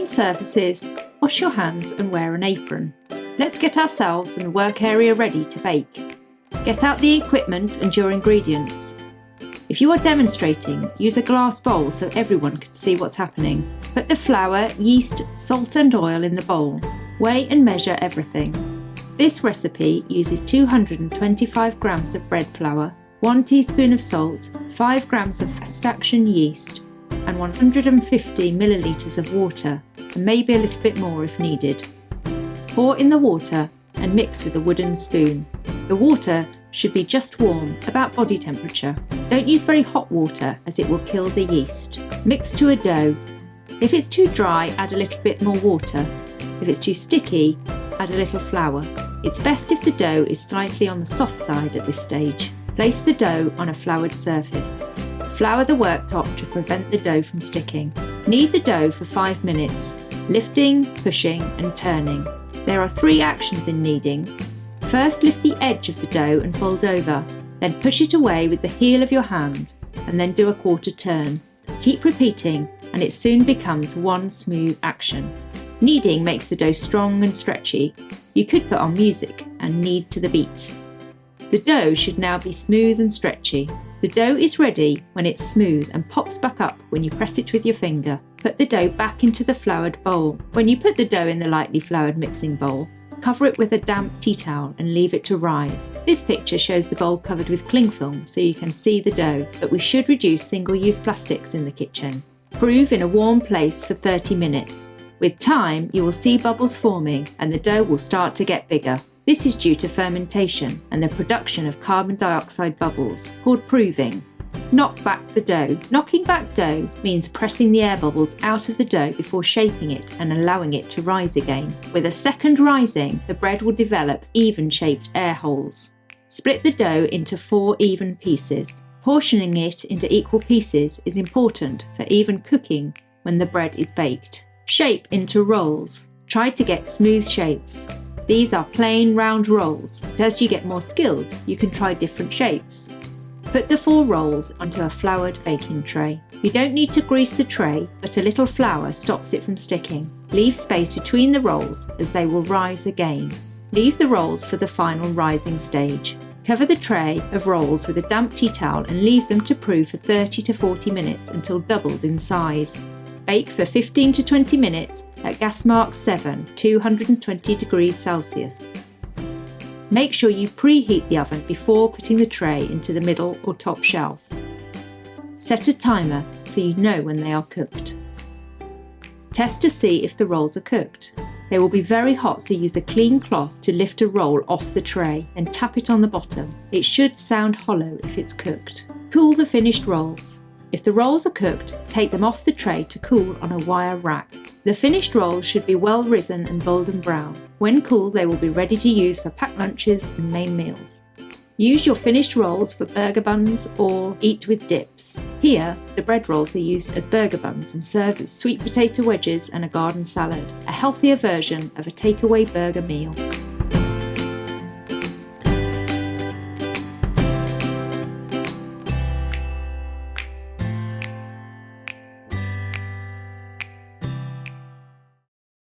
clean surfaces, wash your hands and wear an apron. Let's get ourselves and the work area ready to bake. Get out the equipment and your ingredients. If you are demonstrating, use a glass bowl so everyone can see what's happening. Put the flour, yeast, salt and oil in the bowl. Weigh and measure everything. This recipe uses 225 grams of bread flour, 1 teaspoon of salt, 5 grams of fast action yeast and 150 millilitres of water, and maybe a little bit more if needed. Pour in the water and mix with a wooden spoon. The water should be just warm, about body temperature. Don't use very hot water as it will kill the yeast. Mix to a dough. If it's too dry, add a little bit more water. If it's too sticky, add a little flour. It's best if the dough is slightly on the soft side at this stage. Place the dough on a floured surface. Flour the worktop to prevent the dough from sticking. Knead the dough for 5 minutes, lifting, pushing and turning. There are 3 actions in kneading. First, lift the edge of the dough and fold over, then push it away with the heel of your hand and then do a quarter turn. Keep repeating and it soon becomes one smooth action. Kneading makes the dough strong and stretchy. You could put on music and knead to the beat. The dough should now be smooth and stretchy. The dough is ready when it's smooth and pops back up when you press it with your finger. Put the dough back into the floured bowl. When you put the dough in the lightly floured mixing bowl, cover it with a damp tea towel and leave it to rise. This picture shows the bowl covered with cling film so you can see the dough, but we should reduce single-use plastics in the kitchen. Prove in a warm place for 30 minutes. With time, you will see bubbles forming and the dough will start to get bigger. This is due to fermentation and the production of carbon dioxide bubbles, called proving. Knock back the dough. Knocking back dough means pressing the air bubbles out of the dough before shaping it and allowing it to rise again. With a second rising, the bread will develop even-shaped air holes. Split the dough into 4 even pieces. Portioning it into equal pieces is important for even cooking when the bread is baked. Shape into rolls. Try to get smooth shapes. These are plain round rolls, but as you get more skilled, you can try different shapes. Put the 4 rolls onto a floured baking tray. You don't need to grease the tray, but a little flour stops it from sticking. Leave space between the rolls as they will rise again. Leave the rolls for the final rising stage. Cover the tray of rolls with a damp tea towel and leave them to prove for 30 to 40 minutes until doubled in size. Bake for 15 to 20 minutes at gas mark 7, 220 degrees Celsius. Make sure you preheat the oven before putting the tray into the middle or top shelf. Set a timer so you know when they are cooked. Test to see if the rolls are cooked. They will be very hot, so use a clean cloth to lift a roll off the tray and tap it on the bottom. It should sound hollow if it's cooked. Cool the finished rolls. If the rolls are cooked, take them off the tray to cool on a wire rack. The finished rolls should be well risen and golden brown. When cool, they will be ready to use for packed lunches and main meals. Use your finished rolls for burger buns or eat with dips. Here, the bread rolls are used as burger buns and served with sweet potato wedges and a garden salad, a healthier version of a takeaway burger meal.